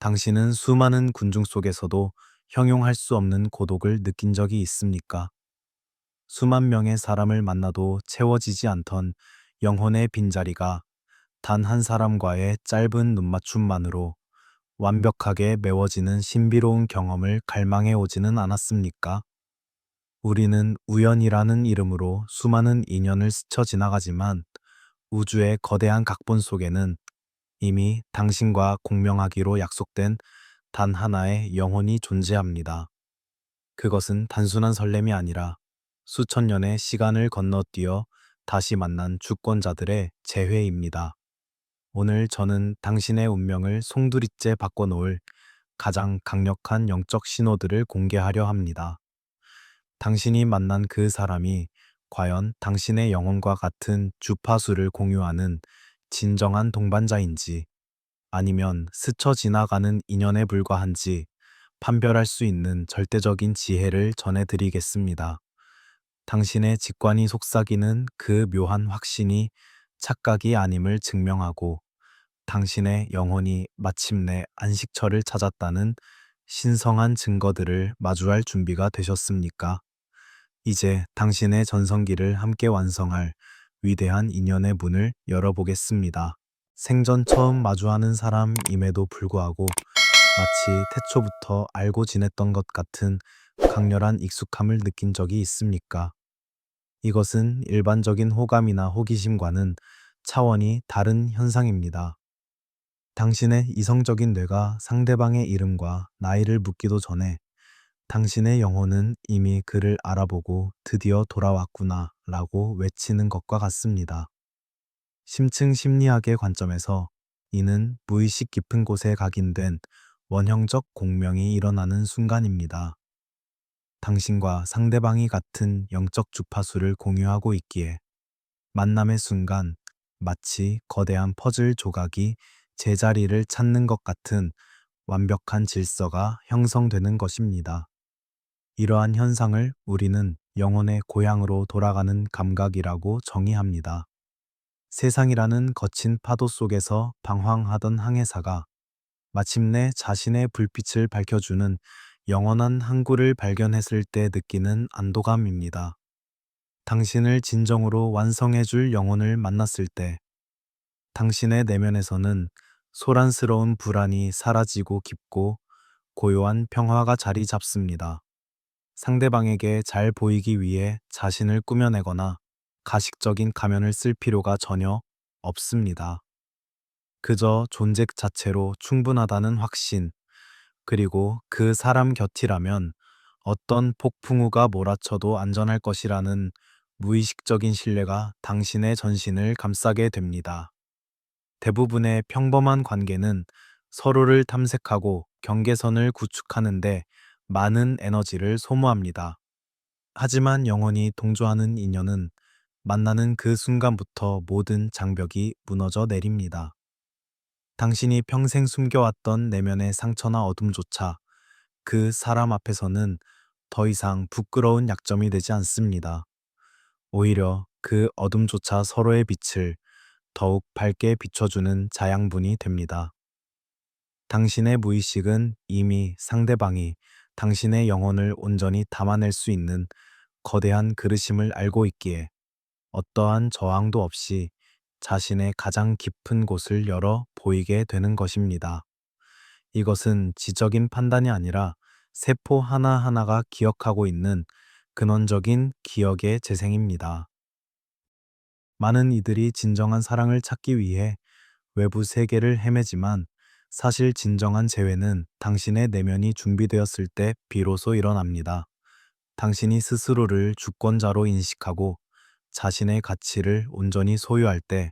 당신은 수많은 군중 속에서도 형용할 수 없는 고독을 느낀 적이 있습니까? 수만 명의 사람을 만나도 채워지지 않던 영혼의 빈자리가 단 한 사람과의 짧은 눈맞춤만으로 완벽하게 메워지는 신비로운 경험을 갈망해 오지는 않았습니까? 우리는 우연이라는 이름으로 수많은 인연을 스쳐 지나가지만 우주의 거대한 각본 속에는 이미 당신과 공명하기로 약속된 단 하나의 영혼이 존재합니다. 그것은 단순한 설렘이 아니라 수천 년의 시간을 건너뛰어 다시 만난 주권자들의 재회입니다. 오늘 저는 당신의 운명을 송두리째 바꿔놓을 가장 강력한 영적 신호들을 공개하려 합니다. 당신이 만난 그 사람이 과연 당신의 영혼과 같은 주파수를 공유하는 진정한 동반자인지 아니면 스쳐 지나가는 인연에 불과한지 판별할 수 있는 절대적인 지혜를 전해드리겠습니다. 당신의 직관이 속삭이는 그 묘한 확신이 착각이 아님을 증명하고 당신의 영혼이 마침내 안식처를 찾았다는 신성한 증거들을 마주할 준비가 되셨습니까? 이제 당신의 전성기를 함께 완성할 위대한 인연의 문을 열어보겠습니다. 생전 처음 마주하는 사람임에도 불구하고 마치 태초부터 알고 지냈던 것 같은 강렬한 익숙함을 느낀 적이 있습니까? 이것은 일반적인 호감이나 호기심과는 차원이 다른 현상입니다. 당신의 이성적인 뇌가 상대방의 이름과 나이를 묻기도 전에 당신의 영혼은 이미 그를 알아보고 드디어 돌아왔구나 라고 외치는 것과 같습니다. 심층 심리학의 관점에서 이는 무의식 깊은 곳에 각인된 원형적 공명이 일어나는 순간입니다. 당신과 상대방이 같은 영적 주파수를 공유하고 있기에 만남의 순간 마치 거대한 퍼즐 조각이 제자리를 찾는 것 같은 완벽한 질서가 형성되는 것입니다. 이러한 현상을 우리는 영혼의 고향으로 돌아가는 감각이라고 정의합니다. 세상이라는 거친 파도 속에서 방황하던 항해사가 마침내 자신의 불빛을 밝혀주는 영원한 항구를 발견했을 때 느끼는 안도감입니다. 당신을 진정으로 완성해줄 영혼을 만났을 때 당신의 내면에서는 소란스러운 불안이 사라지고 깊고 고요한 평화가 자리 잡습니다. 상대방에게 잘 보이기 위해 자신을 꾸며내거나 가식적인 가면을 쓸 필요가 전혀 없습니다. 그저 존재 자체로 충분하다는 확신, 그리고 그 사람 곁이라면 어떤 폭풍우가 몰아쳐도 안전할 것이라는 무의식적인 신뢰가 당신의 전신을 감싸게 됩니다. 대부분의 평범한 관계는 서로를 탐색하고 경계선을 구축하는데 많은 에너지를 소모합니다. 하지만 영원히 동조하는 인연은 만나는 그 순간부터 모든 장벽이 무너져 내립니다. 당신이 평생 숨겨왔던 내면의 상처나 어둠조차 그 사람 앞에서는 더 이상 부끄러운 약점이 되지 않습니다. 오히려 그 어둠조차 서로의 빛을 더욱 밝게 비춰주는 자양분이 됩니다. 당신의 무의식은 이미 상대방이 당신의 영혼을 온전히 담아낼 수 있는 거대한 그릇임을 알고 있기에 어떠한 저항도 없이 자신의 가장 깊은 곳을 열어 보이게 되는 것입니다. 이것은 지적인 판단이 아니라 세포 하나하나가 기억하고 있는 근원적인 기억의 재생입니다. 많은 이들이 진정한 사랑을 찾기 위해 외부 세계를 헤매지만 사실 진정한 재회는 당신의 내면이 준비되었을 때 비로소 일어납니다. 당신이 스스로를 주권자로 인식하고 자신의 가치를 온전히 소유할 때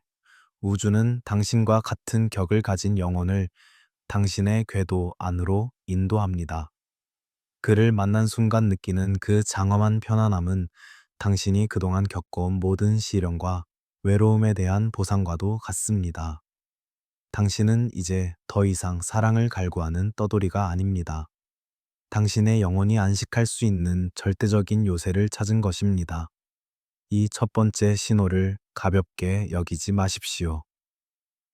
우주는 당신과 같은 격을 가진 영혼을 당신의 궤도 안으로 인도합니다. 그를 만난 순간 느끼는 그 장엄한 편안함은 당신이 그동안 겪어온 모든 시련과 외로움에 대한 보상과도 같습니다. 당신은 이제 더 이상 사랑을 갈구하는 떠돌이가 아닙니다. 당신의 영혼이 안식할 수 있는 절대적인 요새를 찾은 것입니다. 이 첫 번째 신호를 가볍게 여기지 마십시오.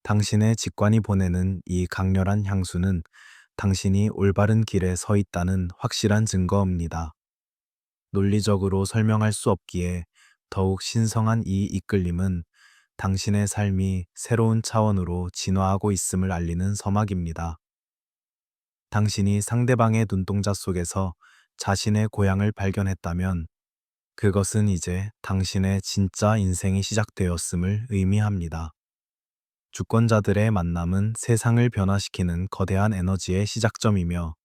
당신의 직관이 보내는 이 강렬한 향수는 당신이 올바른 길에 서 있다는 확실한 증거입니다. 논리적으로 설명할 수 없기에 더욱 신성한 이 이끌림은 당신의 삶이 새로운 차원으로 진화하고 있음을 알리는 서막입니다. 당신이 상대방의 눈동자 속에서 자신의 고향을 발견했다면 그것은 이제 당신의 진짜 인생이 시작되었음을 의미합니다. 주권자들의 만남은 세상을 변화시키는 거대한 에너지의 시작점이며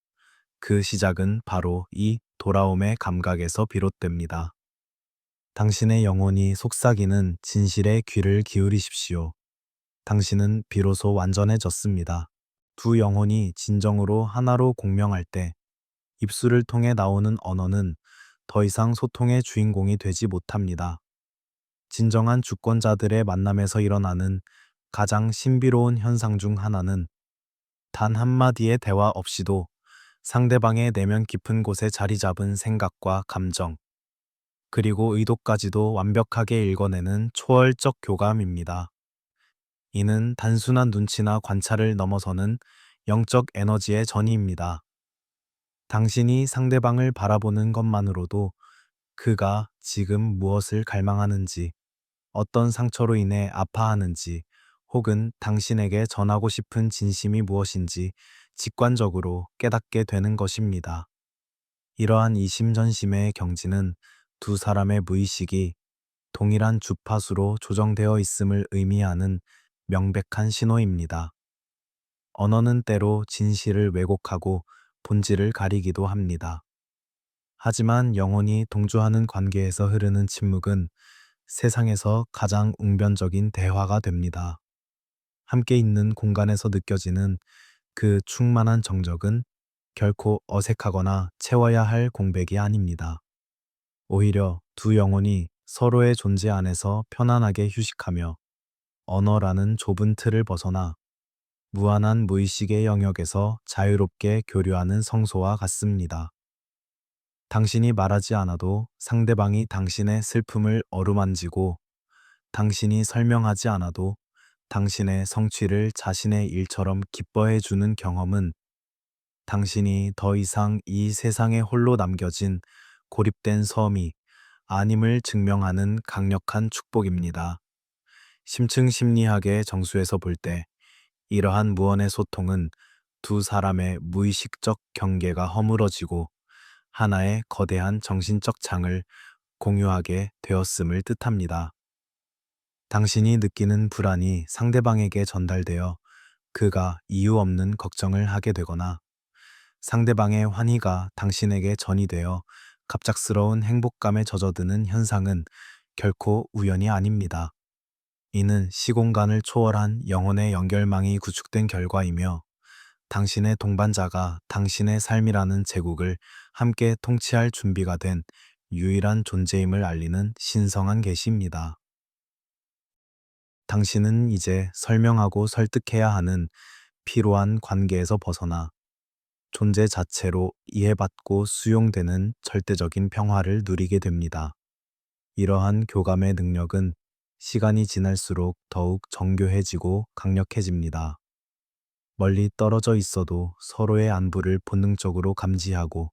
그 시작은 바로 이 돌아옴의 감각에서 비롯됩니다. 당신의 영혼이 속삭이는 진실에 귀를 기울이십시오. 당신은 비로소 완전해졌습니다. 두 영혼이 진정으로 하나로 공명할 때 입술을 통해 나오는 언어는 더 이상 소통의 주인공이 되지 못합니다. 진정한 주권자들의 만남에서 일어나는 가장 신비로운 현상 중 하나는 단 한마디의 대화 없이도 상대방의 내면 깊은 곳에 자리 잡은 생각과 감정, 그리고 의도까지도 완벽하게 읽어내는 초월적 교감입니다. 이는 단순한 눈치나 관찰을 넘어서는 영적 에너지의 전이입니다. 당신이 상대방을 바라보는 것만으로도 그가 지금 무엇을 갈망하는지, 어떤 상처로 인해 아파하는지, 혹은 당신에게 전하고 싶은 진심이 무엇인지 직관적으로 깨닫게 되는 것입니다. 이러한 이심전심의 경지는 두 사람의 무의식이 동일한 주파수로 조정되어 있음을 의미하는 명백한 신호입니다. 언어는 때로 진실을 왜곡하고 본질을 가리기도 합니다. 하지만 영혼이 동조하는 관계에서 흐르는 침묵은 세상에서 가장 웅변적인 대화가 됩니다. 함께 있는 공간에서 느껴지는 그 충만한 정적은 결코 어색하거나 채워야 할 공백이 아닙니다. 오히려 두 영혼이 서로의 존재 안에서 편안하게 휴식하며 언어라는 좁은 틀을 벗어나 무한한 무의식의 영역에서 자유롭게 교류하는 성소와 같습니다. 당신이 말하지 않아도 상대방이 당신의 슬픔을 어루만지고 당신이 설명하지 않아도 당신의 성취를 자신의 일처럼 기뻐해 주는 경험은 당신이 더 이상 이 세상에 홀로 남겨진 고립된 섬이 아님을 증명하는 강력한 축복입니다. 심층 심리학의 정수에서 볼 때 이러한 무언의 소통은 두 사람의 무의식적 경계가 허물어지고 하나의 거대한 정신적 장을 공유하게 되었음을 뜻합니다. 당신이 느끼는 불안이 상대방에게 전달되어 그가 이유 없는 걱정을 하게 되거나 상대방의 환희가 당신에게 전이되어 갑작스러운 행복감에 젖어드는 현상은 결코 우연이 아닙니다. 이는 시공간을 초월한 영혼의 연결망이 구축된 결과이며 당신의 동반자가 당신의 삶이라는 제국을 함께 통치할 준비가 된 유일한 존재임을 알리는 신성한 계시입니다. 당신은 이제 설명하고 설득해야 하는 피로한 관계에서 벗어나 존재 자체로 이해받고 수용되는 절대적인 평화를 누리게 됩니다. 이러한 교감의 능력은 시간이 지날수록 더욱 정교해지고 강력해집니다. 멀리 떨어져 있어도 서로의 안부를 본능적으로 감지하고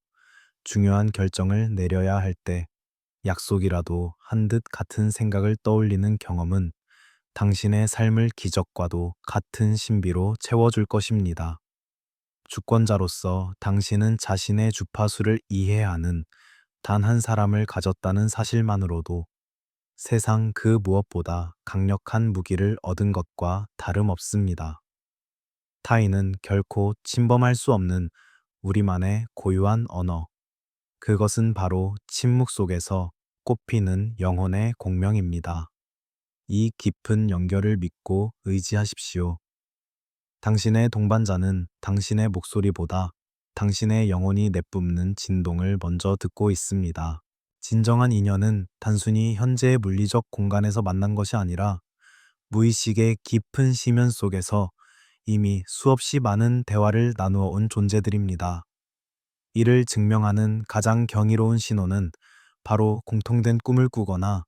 중요한 결정을 내려야 할 때 약속이라도 한 듯 같은 생각을 떠올리는 경험은 당신의 삶을 기적과도 같은 신비로 채워줄 것입니다. 주권자로서 당신은 자신의 주파수를 이해하는 단 한 사람을 가졌다는 사실만으로도 세상 그 무엇보다 강력한 무기를 얻은 것과 다름없습니다. 타인은 결코 침범할 수 없는 우리만의 고유한 언어. 그것은 바로 침묵 속에서 꽃피는 영혼의 공명입니다. 이 깊은 연결을 믿고 의지하십시오. 당신의 동반자는 당신의 목소리보다 당신의 영혼이 내뿜는 진동을 먼저 듣고 있습니다. 진정한 인연은 단순히 현재의 물리적 공간에서 만난 것이 아니라 무의식의 깊은 심연 속에서 이미 수없이 많은 대화를 나누어 온 존재들입니다. 이를 증명하는 가장 경이로운 신호는 바로 공통된 꿈을 꾸거나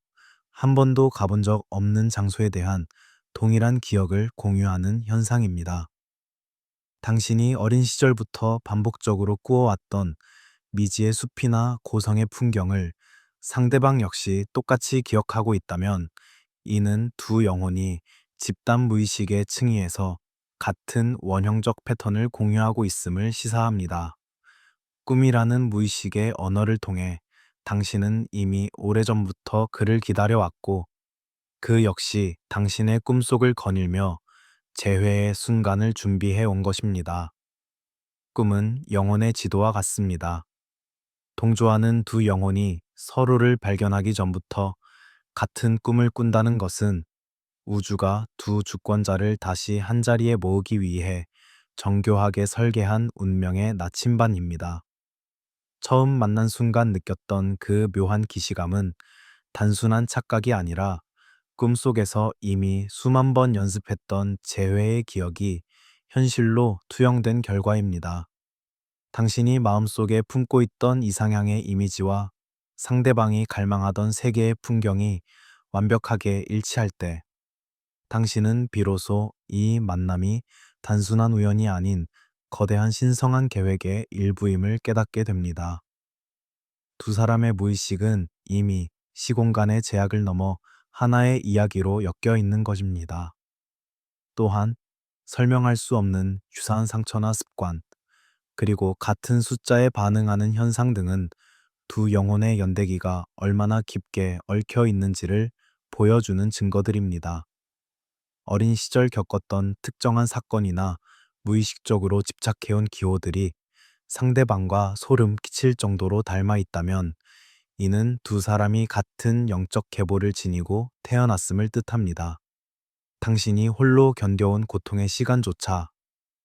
한 번도 가본 적 없는 장소에 대한 동일한 기억을 공유하는 현상입니다. 당신이 어린 시절부터 반복적으로 꾸어왔던 미지의 숲이나 고성의 풍경을 상대방 역시 똑같이 기억하고 있다면 이는 두 영혼이 집단 무의식의 층위에서 같은 원형적 패턴을 공유하고 있음을 시사합니다. 꿈이라는 무의식의 언어를 통해 당신은 이미 오래전부터 그를 기다려왔고 그 역시 당신의 꿈속을 거닐며 재회의 순간을 준비해 온 것입니다. 꿈은 영혼의 지도와 같습니다. 동조하는 두 영혼이 서로를 발견하기 전부터 같은 꿈을 꾼다는 것은 우주가 두 주권자를 다시 한자리에 모으기 위해 정교하게 설계한 운명의 나침반입니다. 처음 만난 순간 느꼈던 그 묘한 기시감은 단순한 착각이 아니라 꿈속에서 이미 수만 번 연습했던 재회의 기억이 현실로 투영된 결과입니다. 당신이 마음속에 품고 있던 이상향의 이미지와 상대방이 갈망하던 세계의 풍경이 완벽하게 일치할 때, 당신은 비로소 이 만남이 단순한 우연이 아닌 거대한 신성한 계획의 일부임을 깨닫게 됩니다. 두 사람의 무의식은 이미 시공간의 제약을 넘어 하나의 이야기로 엮여 있는 것입니다. 또한 설명할 수 없는 유사한 상처나 습관, 그리고 같은 숫자에 반응하는 현상 등은 두 영혼의 연대기가 얼마나 깊게 얽혀 있는지를 보여주는 증거들입니다. 어린 시절 겪었던 특정한 사건이나 무의식적으로 집착해온 기호들이 상대방과 소름 끼칠 정도로 닮아 있다면 이는 두 사람이 같은 영적 계보를 지니고 태어났음을 뜻합니다. 당신이 홀로 견뎌온 고통의 시간조차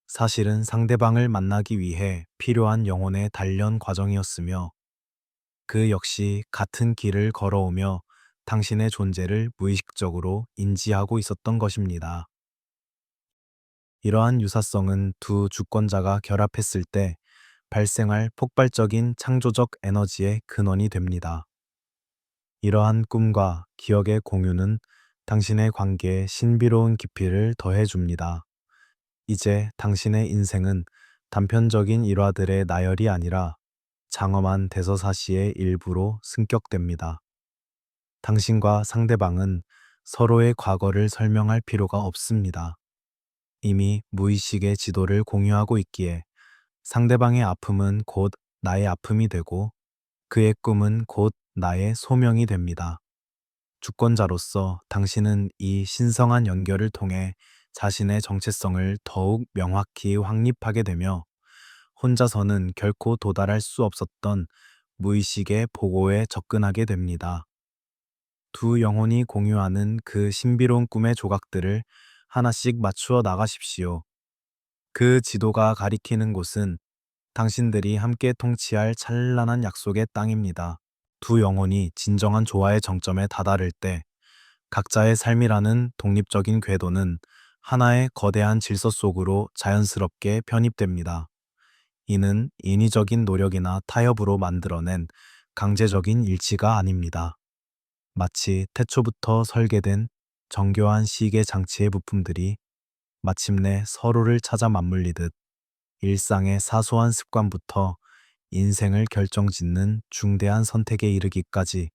사실은 상대방을 만나기 위해 필요한 영혼의 단련 과정이었으며 그 역시 같은 길을 걸어오며 당신의 존재를 무의식적으로 인지하고 있었던 것입니다. 이러한 유사성은 두 주권자가 결합했을 때 발생할 폭발적인 창조적 에너지의 근원이 됩니다. 이러한 꿈과 기억의 공유는 당신의 관계에 신비로운 깊이를 더해줍니다. 이제 당신의 인생은 단편적인 일화들의 나열이 아니라 장엄한 대서사시의 일부로 승격됩니다. 당신과 상대방은 서로의 과거를 설명할 필요가 없습니다. 이미 무의식의 지도를 공유하고 있기에 상대방의 아픔은 곧 나의 아픔이 되고 그의 꿈은 곧 나의 소명이 됩니다. 주권자로서 당신은 이 신성한 연결을 통해 자신의 정체성을 더욱 명확히 확립하게 되며 혼자서는 결코 도달할 수 없었던 무의식의 보고에 접근하게 됩니다. 두 영혼이 공유하는 그 신비로운 꿈의 조각들을 하나씩 맞추어 나가십시오. 그 지도가 가리키는 곳은 당신들이 함께 통치할 찬란한 약속의 땅입니다. 두 영혼이 진정한 조화의 정점에 다다를 때 각자의 삶이라는 독립적인 궤도는 하나의 거대한 질서 속으로 자연스럽게 편입됩니다. 이는 인위적인 노력이나 타협으로 만들어낸 강제적인 일치가 아닙니다. 마치 태초부터 설계된 정교한 시계 장치의 부품들이 마침내 서로를 찾아 맞물리듯 일상의 사소한 습관부터 인생을 결정짓는 중대한 선택에 이르기까지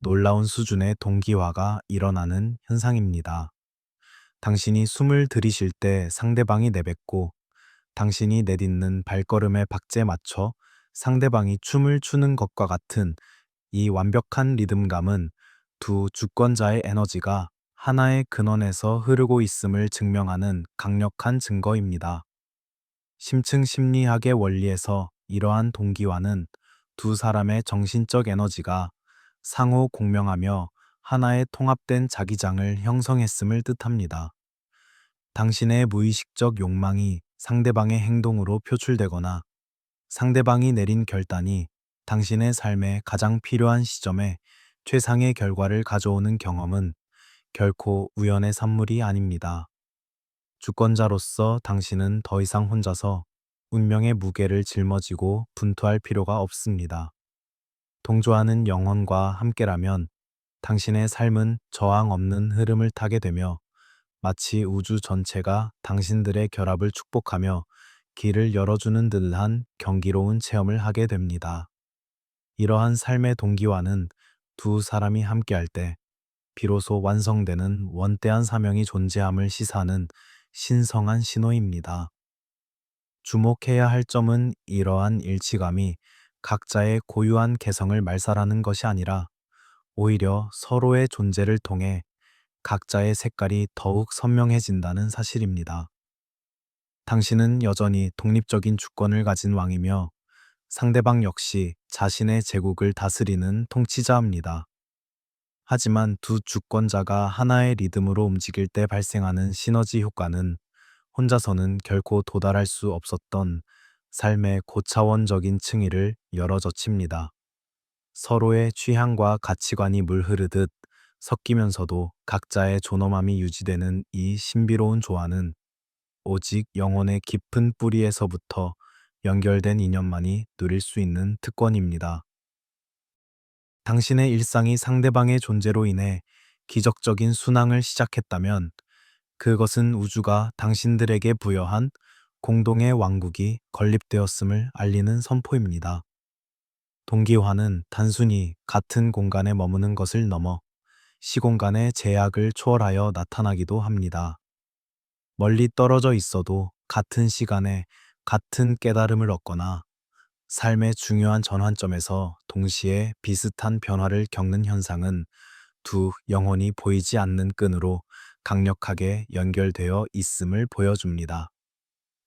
놀라운 수준의 동기화가 일어나는 현상입니다. 당신이 숨을 들이쉴 때 상대방이 내뱉고 당신이 내딛는 발걸음에 박자에 맞춰 상대방이 춤을 추는 것과 같은 이 완벽한 리듬감은 두 주권자의 에너지가 하나의 근원에서 흐르고 있음을 증명하는 강력한 증거입니다. 심층 심리학의 원리에서 이러한 동기화는 두 사람의 정신적 에너지가 상호 공명하며 하나의 통합된 자기장을 형성했음을 뜻합니다. 당신의 무의식적 욕망이 상대방의 행동으로 표출되거나 상대방이 내린 결단이 당신의 삶에 가장 필요한 시점에 최상의 결과를 가져오는 경험은 결코 우연의 산물이 아닙니다. 주권자로서 당신은 더 이상 혼자서 운명의 무게를 짊어지고 분투할 필요가 없습니다. 동조하는 영혼과 함께라면 당신의 삶은 저항 없는 흐름을 타게 되며 마치 우주 전체가 당신들의 결합을 축복하며 길을 열어주는 듯한 경기로운 체험을 하게 됩니다. 이러한 삶의 동기와는 두 사람이 함께할 때 비로소 완성되는 원대한 사명이 존재함을 시사하는 신성한 신호입니다. 주목해야 할 점은 이러한 일치감이 각자의 고유한 개성을 말살하는 것이 아니라 오히려 서로의 존재를 통해 각자의 색깔이 더욱 선명해진다는 사실입니다. 당신은 여전히 독립적인 주권을 가진 왕이며 상대방 역시 자신의 제국을 다스리는 통치자입니다. 하지만 두 주권자가 하나의 리듬으로 움직일 때 발생하는 시너지 효과는 혼자서는 결코 도달할 수 없었던 삶의 고차원적인 층위를 열어젖힙니다. 서로의 취향과 가치관이 물 흐르듯 섞이면서도 각자의 존엄함이 유지되는 이 신비로운 조화는 오직 영혼의 깊은 뿌리에서부터 연결된 인연만이 누릴 수 있는 특권입니다. 당신의 일상이 상대방의 존재로 인해 기적적인 순항을 시작했다면 그것은 우주가 당신들에게 부여한 공동의 왕국이 건립되었음을 알리는 선포입니다. 동기화는 단순히 같은 공간에 머무는 것을 넘어 시공간의 제약을 초월하여 나타나기도 합니다. 멀리 떨어져 있어도 같은 시간에 같은 깨달음을 얻거나 삶의 중요한 전환점에서 동시에 비슷한 변화를 겪는 현상은 두 영혼이 보이지 않는 끈으로 강력하게 연결되어 있음을 보여줍니다.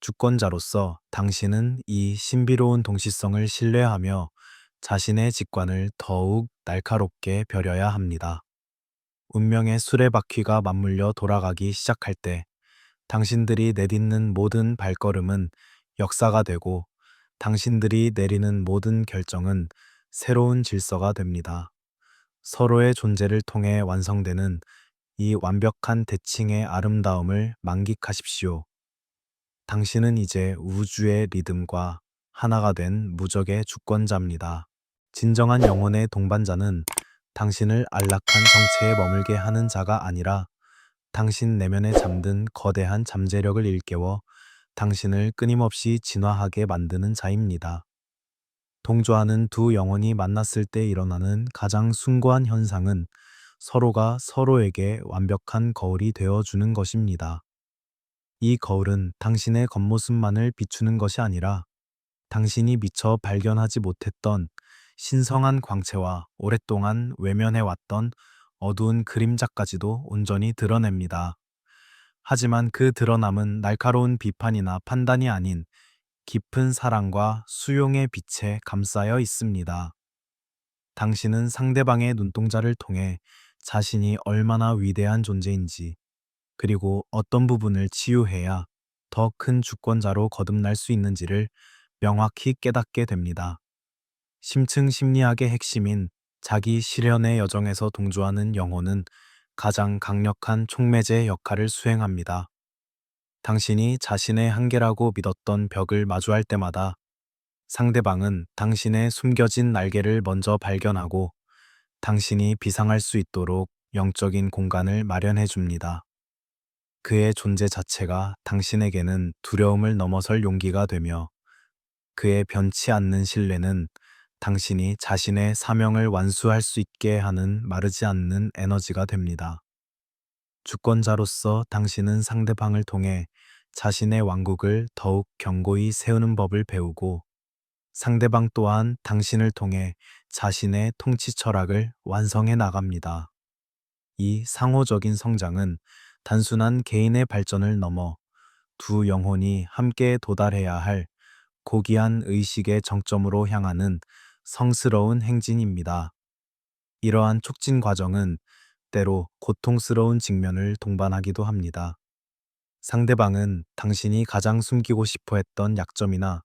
주권자로서 당신은 이 신비로운 동시성을 신뢰하며 자신의 직관을 더욱 날카롭게 벼려야 합니다. 운명의 수레바퀴가 맞물려 돌아가기 시작할 때 당신들이 내딛는 모든 발걸음은 역사가 되고 당신들이 내리는 모든 결정은 새로운 질서가 됩니다. 서로의 존재를 통해 완성되는 이 완벽한 대칭의 아름다움을 만끽하십시오. 당신은 이제 우주의 리듬과 하나가 된 무적의 주권자입니다. 진정한 영혼의 동반자는 당신을 안락한 정체에 머물게 하는 자가 아니라 당신 내면에 잠든 거대한 잠재력을 일깨워 당신을 끊임없이 진화하게 만드는 자입니다. 동조하는 두 영혼이 만났을 때 일어나는 가장 숭고한 현상은 서로가 서로에게 완벽한 거울이 되어주는 것입니다. 이 거울은 당신의 겉모습만을 비추는 것이 아니라 당신이 미처 발견하지 못했던 신성한 광채와 오랫동안 외면해왔던 어두운 그림자까지도 온전히 드러냅니다. 하지만 그 드러남은 날카로운 비판이나 판단이 아닌 깊은 사랑과 수용의 빛에 감싸여 있습니다. 당신은 상대방의 눈동자를 통해 자신이 얼마나 위대한 존재인지, 그리고 어떤 부분을 치유해야 더 큰 주권자로 거듭날 수 있는지를 명확히 깨닫게 됩니다. 심층 심리학의 핵심인 자기 실현의 여정에서 동조하는 영혼은 가장 강력한 촉매제 역할을 수행합니다. 당신이 자신의 한계라고 믿었던 벽을 마주할 때마다 상대방은 당신의 숨겨진 날개를 먼저 발견하고 당신이 비상할 수 있도록 영적인 공간을 마련해 줍니다. 그의 존재 자체가 당신에게는 두려움을 넘어설 용기가 되며 그의 변치 않는 신뢰는 당신이 자신의 사명을 완수할 수 있게 하는 마르지 않는 에너지가 됩니다. 주권자로서 당신은 상대방을 통해 자신의 왕국을 더욱 견고히 세우는 법을 배우고 상대방 또한 당신을 통해 자신의 통치 철학을 완성해 나갑니다. 이 상호적인 성장은 단순한 개인의 발전을 넘어 두 영혼이 함께 도달해야 할 고귀한 의식의 정점으로 향하는 성스러운 행진입니다. 이러한 촉진 과정은 때로 고통스러운 직면을 동반하기도 합니다. 상대방은 당신이 가장 숨기고 싶어 했던 약점이나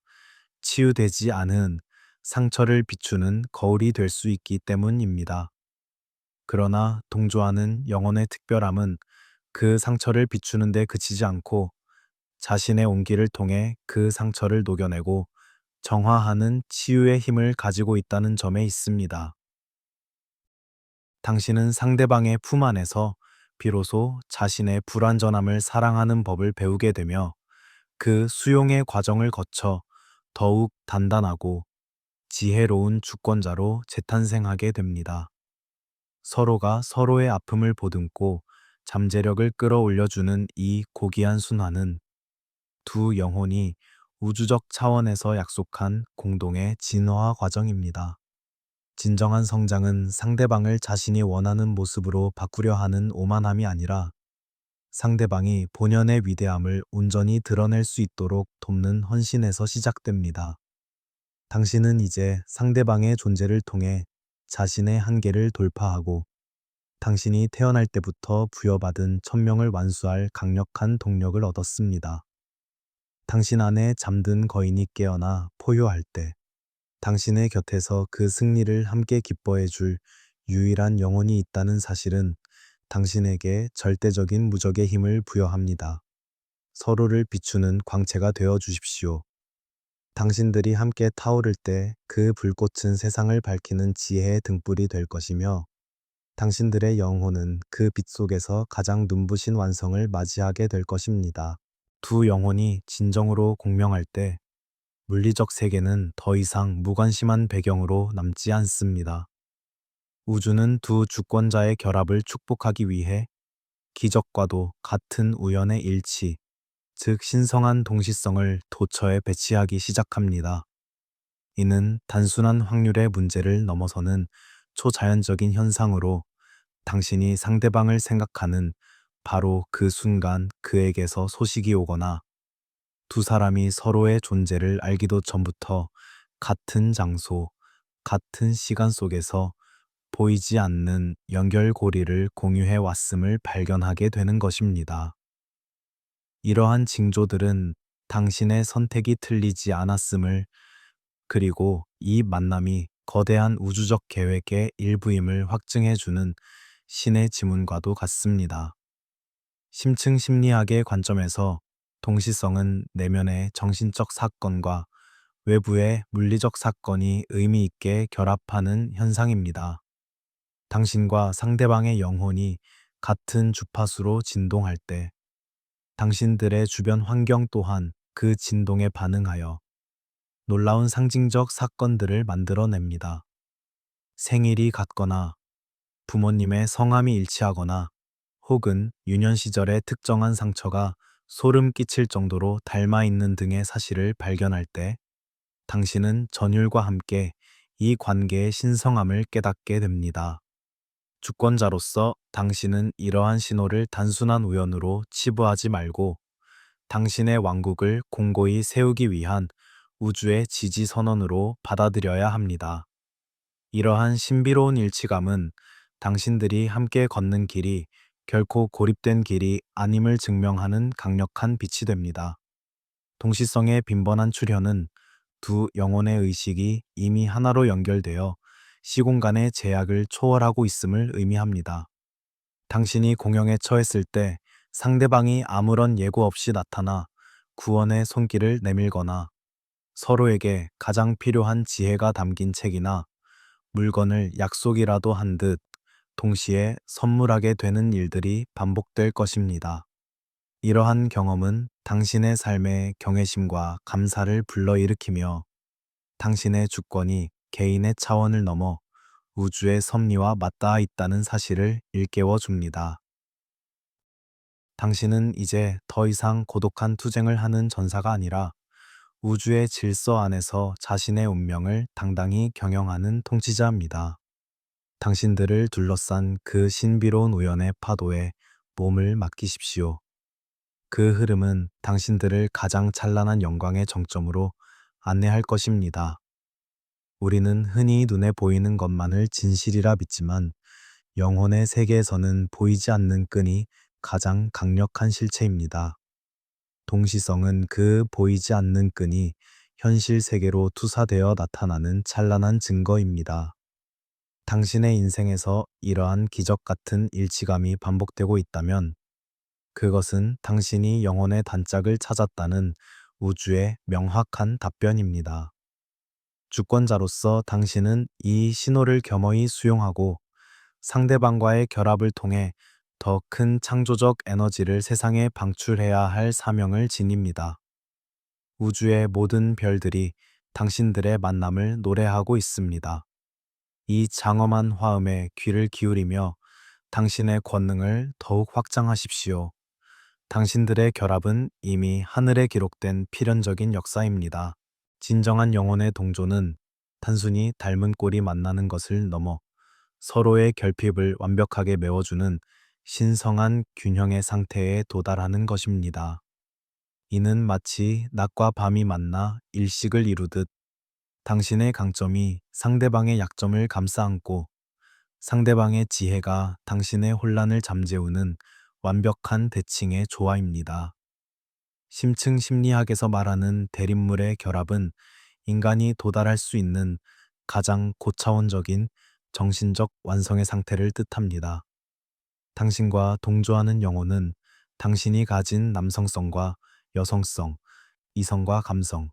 치유되지 않은 상처를 비추는 거울이 될 수 있기 때문입니다. 그러나 동조하는 영혼의 특별함은 그 상처를 비추는 데 그치지 않고 자신의 온기를 통해 그 상처를 녹여내고 정화하는 치유의 힘을 가지고 있다는 점에 있습니다. 당신은 상대방의 품 안에서 비로소 자신의 불완전함을 사랑하는 법을 배우게 되며 그 수용의 과정을 거쳐 더욱 단단하고 지혜로운 주권자로 재탄생하게 됩니다. 서로가 서로의 아픔을 보듬고 잠재력을 끌어올려주는 이 고귀한 순환은 두 영혼이 우주적 차원에서 약속한 공동의 진화와 과정입니다. 진정한 성장은 상대방을 자신이 원하는 모습으로 바꾸려 하는 오만함이 아니라 상대방이 본연의 위대함을 온전히 드러낼 수 있도록 돕는 헌신에서 시작됩니다. 당신은 이제 상대방의 존재를 통해 자신의 한계를 돌파하고 당신이 태어날 때부터 부여받은 천명을 완수할 강력한 동력을 얻었습니다. 당신 안에 잠든 거인이 깨어나 포효할 때 당신의 곁에서 그 승리를 함께 기뻐해 줄 유일한 영혼이 있다는 사실은 당신에게 절대적인 무적의 힘을 부여합니다. 서로를 비추는 광채가 되어 주십시오. 당신들이 함께 타오를 때 그 불꽃은 세상을 밝히는 지혜의 등불이 될 것이며 당신들의 영혼은 그 빛 속에서 가장 눈부신 완성을 맞이하게 될 것입니다. 두 영혼이 진정으로 공명할 때 물리적 세계는 더 이상 무관심한 배경으로 남지 않습니다. 우주는 두 주권자의 결합을 축복하기 위해 기적과도 같은 우연의 일치, 즉 신성한 동시성을 도처에 배치하기 시작합니다. 이는 단순한 확률의 문제를 넘어서는 초자연적인 현상으로 당신이 상대방을 생각하는 바로 그 순간 그에게서 소식이 오거나 두 사람이 서로의 존재를 알기도 전부터 같은 장소, 같은 시간 속에서 보이지 않는 연결고리를 공유해 왔음을 발견하게 되는 것입니다. 이러한 징조들은 당신의 선택이 틀리지 않았음을, 그리고 이 만남이 거대한 우주적 계획의 일부임을 확증해 주는 신의 지문과도 같습니다. 심층 심리학의 관점에서 동시성은 내면의 정신적 사건과 외부의 물리적 사건이 의미 있게 결합하는 현상입니다. 당신과 상대방의 영혼이 같은 주파수로 진동할 때 당신들의 주변 환경 또한 그 진동에 반응하여 놀라운 상징적 사건들을 만들어냅니다. 생일이 같거나 부모님의 성함이 일치하거나 혹은 유년 시절의 특정한 상처가 소름 끼칠 정도로 닮아 있는 등의 사실을 발견할 때 당신은 전율과 함께 이 관계의 신성함을 깨닫게 됩니다. 주권자로서 당신은 이러한 신호를 단순한 우연으로 치부하지 말고 당신의 왕국을 공고히 세우기 위한 우주의 지지 선언으로 받아들여야 합니다. 이러한 신비로운 일치감은 당신들이 함께 걷는 길이 결코 고립된 길이 아님을 증명하는 강력한 빛이 됩니다. 동시성의 빈번한 출현은 두 영혼의 의식이 이미 하나로 연결되어 시공간의 제약을 초월하고 있음을 의미합니다. 당신이 공영에 처했을 때 상대방이 아무런 예고 없이 나타나 구원의 손길을 내밀거나 서로에게 가장 필요한 지혜가 담긴 책이나 물건을 약속이라도 한 듯 동시에 선물하게 되는 일들이 반복될 것입니다. 이러한 경험은 당신의 삶의 경외심과 감사를 불러일으키며 당신의 주권이 개인의 차원을 넘어 우주의 섭리와 맞닿아 있다는 사실을 일깨워 줍니다. 당신은 이제 더 이상 고독한 투쟁을 하는 전사가 아니라 우주의 질서 안에서 자신의 운명을 당당히 경영하는 통치자입니다. 당신들을 둘러싼 그 신비로운 우연의 파도에 몸을 맡기십시오. 그 흐름은 당신들을 가장 찬란한 영광의 정점으로 안내할 것입니다. 우리는 흔히 눈에 보이는 것만을 진실이라 믿지만 영혼의 세계에서는 보이지 않는 끈이 가장 강력한 실체입니다. 동시성은 그 보이지 않는 끈이 현실 세계로 투사되어 나타나는 찬란한 증거입니다. 당신의 인생에서 이러한 기적 같은 일치감이 반복되고 있다면 그것은 당신이 영혼의 단짝을 찾았다는 우주의 명확한 답변입니다. 주권자로서 당신은 이 신호를 겸허히 수용하고 상대방과의 결합을 통해 더 큰 창조적 에너지를 세상에 방출해야 할 사명을 지닙니다. 우주의 모든 별들이 당신들의 만남을 노래하고 있습니다. 이 장엄한 화음에 귀를 기울이며 당신의 권능을 더욱 확장하십시오. 당신들의 결합은 이미 하늘에 기록된 필연적인 역사입니다. 진정한 영혼의 동조는 단순히 닮은 꼴이 만나는 것을 넘어 서로의 결핍을 완벽하게 메워주는 신성한 균형의 상태에 도달하는 것입니다. 이는 마치 낮과 밤이 만나 일식을 이루듯 당신의 강점이 상대방의 약점을 감싸안고 상대방의 지혜가 당신의 혼란을 잠재우는 완벽한 대칭의 조화입니다. 심층 심리학에서 말하는 대립물의 결합은 인간이 도달할 수 있는 가장 고차원적인 정신적 완성의 상태를 뜻합니다. 당신과 동조하는 영혼은 당신이 가진 남성성과 여성성, 이성과 감성,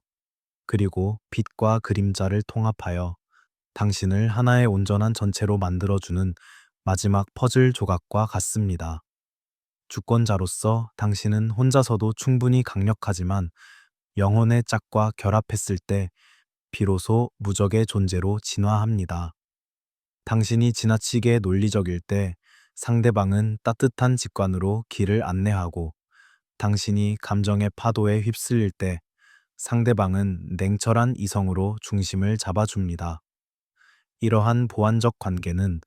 그리고 빛과 그림자를 통합하여 당신을 하나의 온전한 전체로 만들어주는 마지막 퍼즐 조각과 같습니다. 주권자로서 당신은 혼자서도 충분히 강력하지만 영혼의 짝과 결합했을 때 비로소 무적의 존재로 진화합니다. 당신이 지나치게 논리적일 때 상대방은 따뜻한 직관으로 길을 안내하고 당신이 감정의 파도에 휩쓸릴 때 상대방은 냉철한 이성으로 중심을 잡아줍니다. 이러한 보완적 관계는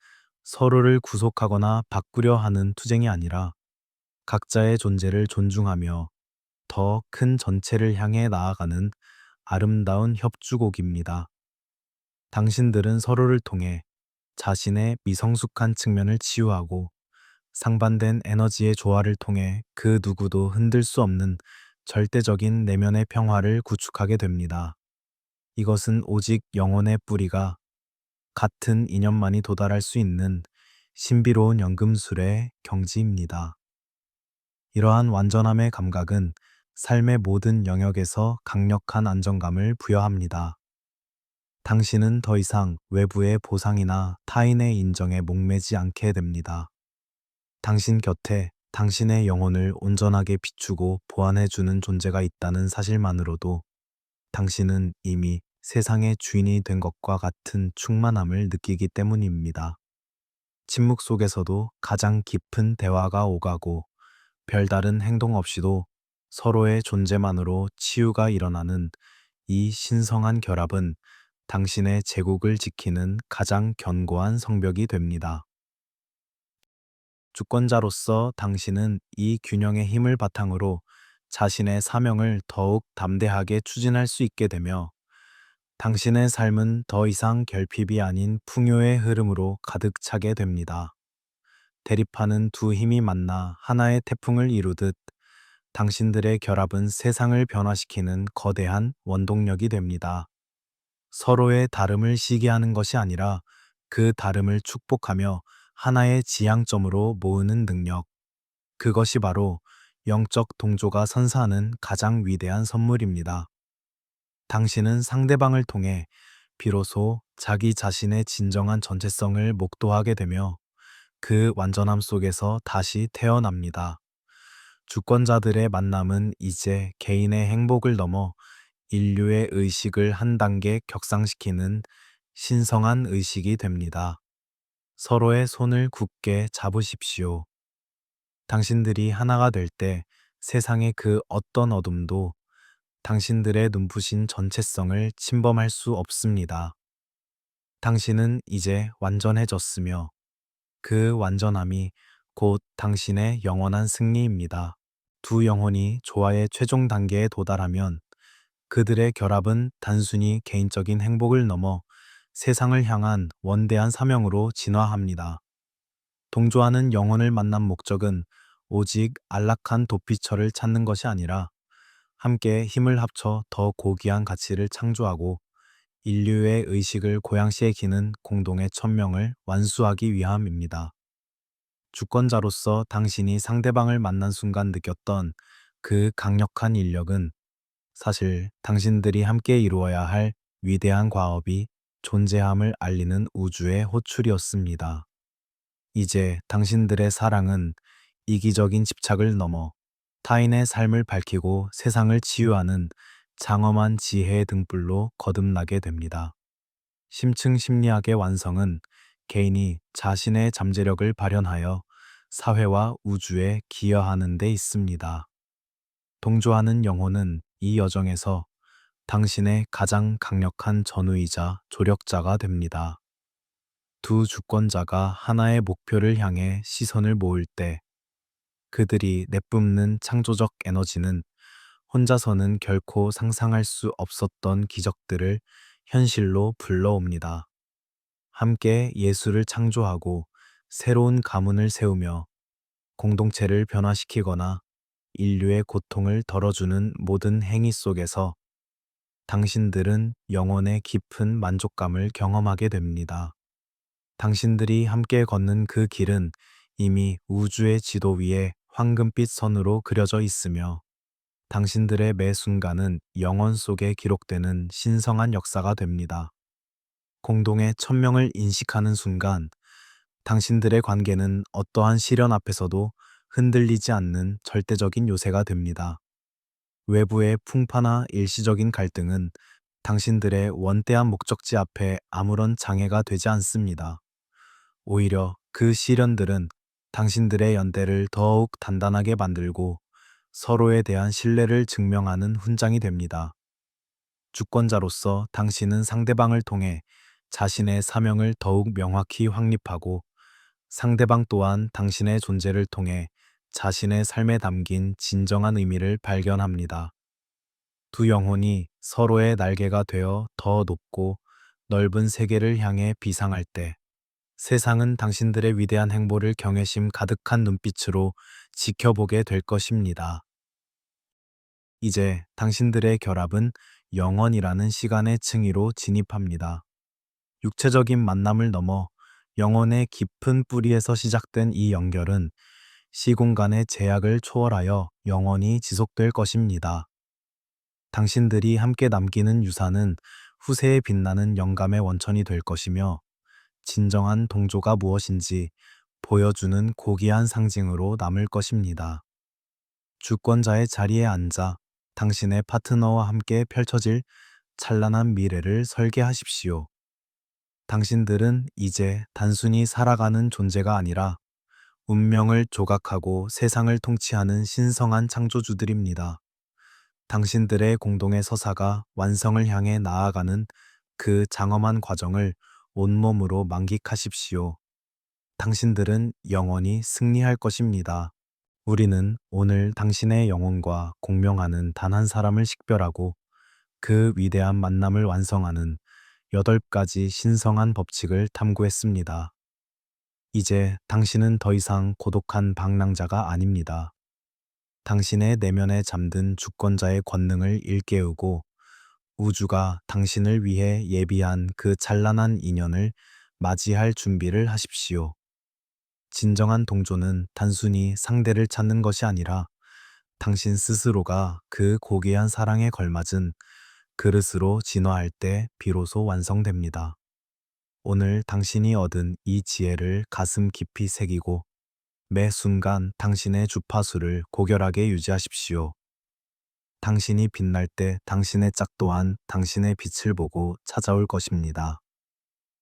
서로를 구속하거나 바꾸려 하는 투쟁이 아니라 각자의 존재를 존중하며 더 큰 전체를 향해 나아가는 아름다운 협주곡입니다. 당신들은 서로를 통해 자신의 미성숙한 측면을 치유하고 상반된 에너지의 조화를 통해 그 누구도 흔들 수 없는 절대적인 내면의 평화를 구축하게 됩니다. 이것은 오직 영혼의 뿌리가 같은 인연만이 도달할 수 있는 신비로운 연금술의 경지입니다. 이러한 완전함의 감각은 삶의 모든 영역에서 강력한 안정감을 부여합니다. 당신은 더 이상 외부의 보상이나 타인의 인정에 목매지 않게 됩니다. 당신 곁에 당신의 영혼을 온전하게 비추고 보완해주는 존재가 있다는 사실만으로도 당신은 이미 세상의 주인이 된 것과 같은 충만함을 느끼기 때문입니다. 침묵 속에서도 가장 깊은 대화가 오가고 별다른 행동 없이도 서로의 존재만으로 치유가 일어나는 이 신성한 결합은 당신의 제국을 지키는 가장 견고한 성벽이 됩니다. 주권자로서 당신은 이 균형의 힘을 바탕으로 자신의 사명을 더욱 담대하게 추진할 수 있게 되며 당신의 삶은 더 이상 결핍이 아닌 풍요의 흐름으로 가득 차게 됩니다. 대립하는 두 힘이 만나 하나의 태풍을 이루듯 당신들의 결합은 세상을 변화시키는 거대한 원동력이 됩니다. 서로의 다름을 시기하는 것이 아니라 그 다름을 축복하며 하나의 지향점으로 모으는 능력. 그것이 바로 영적 동조가 선사하는 가장 위대한 선물입니다. 당신은 상대방을 통해 비로소 자기 자신의 진정한 전체성을 목도하게 되며 그 완전함 속에서 다시 태어납니다. 주권자들의 만남은 이제 개인의 행복을 넘어 인류의 의식을 한 단계 격상시키는 신성한 의식이 됩니다. 서로의 손을 굳게 잡으십시오. 당신들이 하나가 될 때 세상의 그 어떤 어둠도 당신들의 눈부신 전체성을 침범할 수 없습니다. 당신은 이제 완전해졌으며 그 완전함이 곧 당신의 영원한 승리입니다. 두 영혼이 조화의 최종 단계에 도달하면 그들의 결합은 단순히 개인적인 행복을 넘어 세상을 향한 원대한 사명으로 진화합니다. 동조하는 영혼을 만난 목적은 오직 안락한 도피처를 찾는 것이 아니라 함께 힘을 합쳐 더 고귀한 가치를 창조하고 인류의 의식을 고양시에 기는 공동의 천명을 완수하기 위함입니다. 주권자로서 당신이 상대방을 만난 순간 느꼈던 그 강력한 인력은 사실 당신들이 함께 이루어야 할 위대한 과업이 존재함을 알리는 우주의 호출이었습니다. 이제 당신들의 사랑은 이기적인 집착을 넘어 타인의 삶을 밝히고 세상을 치유하는 장엄한 지혜의 등불로 거듭나게 됩니다. 심층 심리학의 완성은 개인이 자신의 잠재력을 발현하여 사회와 우주에 기여하는 데 있습니다. 동조하는 영혼은 이 여정에서 당신의 가장 강력한 전우이자 조력자가 됩니다. 두 주권자가 하나의 목표를 향해 시선을 모을 때 그들이 내뿜는 창조적 에너지는 혼자서는 결코 상상할 수 없었던 기적들을 현실로 불러옵니다. 함께 예술을 창조하고 새로운 가문을 세우며 공동체를 변화시키거나 인류의 고통을 덜어주는 모든 행위 속에서 당신들은 영혼의 깊은 만족감을 경험하게 됩니다. 당신들이 함께 걷는 그 길은 이미 우주의 지도 위에 황금빛 선으로 그려져 있으며 당신들의 매 순간은 영혼 속에 기록되는 신성한 역사가 됩니다. 공동의 천명을 인식하는 순간 당신들의 관계는 어떠한 시련 앞에서도 흔들리지 않는 절대적인 요새가 됩니다. 외부의 풍파나 일시적인 갈등은 당신들의 원대한 목적지 앞에 아무런 장애가 되지 않습니다. 오히려 그 시련들은 당신들의 연대를 더욱 단단하게 만들고 서로에 대한 신뢰를 증명하는 훈장이 됩니다. 주권자로서 당신은 상대방을 통해 자신의 사명을 더욱 명확히 확립하고 상대방 또한 당신의 존재를 통해 자신의 삶에 담긴 진정한 의미를 발견합니다. 두 영혼이 서로의 날개가 되어 더 높고 넓은 세계를 향해 비상할 때 세상은 당신들의 위대한 행보를 경외심 가득한 눈빛으로 지켜보게 될 것입니다. 이제 당신들의 결합은 영원이라는 시간의 층위로 진입합니다. 육체적인 만남을 넘어 영혼의 깊은 뿌리에서 시작된 이 연결은 시공간의 제약을 초월하여 영원히 지속될 것입니다. 당신들이 함께 남기는 유산은 후세에 빛나는 영감의 원천이 될 것이며 진정한 동조가 무엇인지 보여주는 고귀한 상징으로 남을 것입니다. 주권자의 자리에 앉아 당신의 파트너와 함께 펼쳐질 찬란한 미래를 설계하십시오. 당신들은 이제 단순히 살아가는 존재가 아니라 운명을 조각하고 세상을 통치하는 신성한 창조주들입니다. 당신들의 공동의 서사가 완성을 향해 나아가는 그 장엄한 과정을 온몸으로 만끽하십시오. 당신들은 영원히 승리할 것입니다. 우리는 오늘 당신의 영혼과 공명하는 단 한 사람을 식별하고 그 위대한 만남을 완성하는 8가지 신성한 법칙을 탐구했습니다. 이제 당신은 더 이상 고독한 방랑자가 아닙니다. 당신의 내면에 잠든 주권자의 권능을 일깨우고 우주가 당신을 위해 예비한 그 찬란한 인연을 맞이할 준비를 하십시오. 진정한 동조는 단순히 상대를 찾는 것이 아니라 당신 스스로가 그 고귀한 사랑에 걸맞은 그릇으로 진화할 때 비로소 완성됩니다. 오늘 당신이 얻은 이 지혜를 가슴 깊이 새기고 매 순간 당신의 주파수를 고결하게 유지하십시오. 당신이 빛날 때 당신의 짝 또한 당신의 빛을 보고 찾아올 것입니다.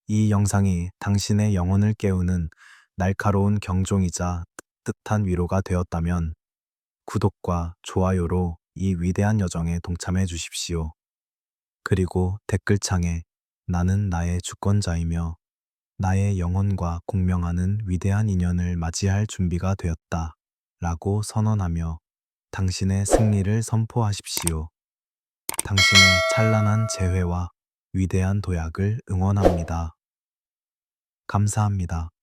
이 영상이 당신의 영혼을 깨우는 날카로운 경종이자 뜻한 위로가 되었다면 구독과 좋아요로 이 위대한 여정에 동참해 주십시오. 그리고 댓글창에 나는 나의 주권자이며 나의 영혼과 공명하는 위대한 인연을 맞이할 준비가 되었다 라고 선언하며 당신의 승리를 선포하십시오. 당신의 찬란한 재회와 위대한 도약을 응원합니다. 감사합니다.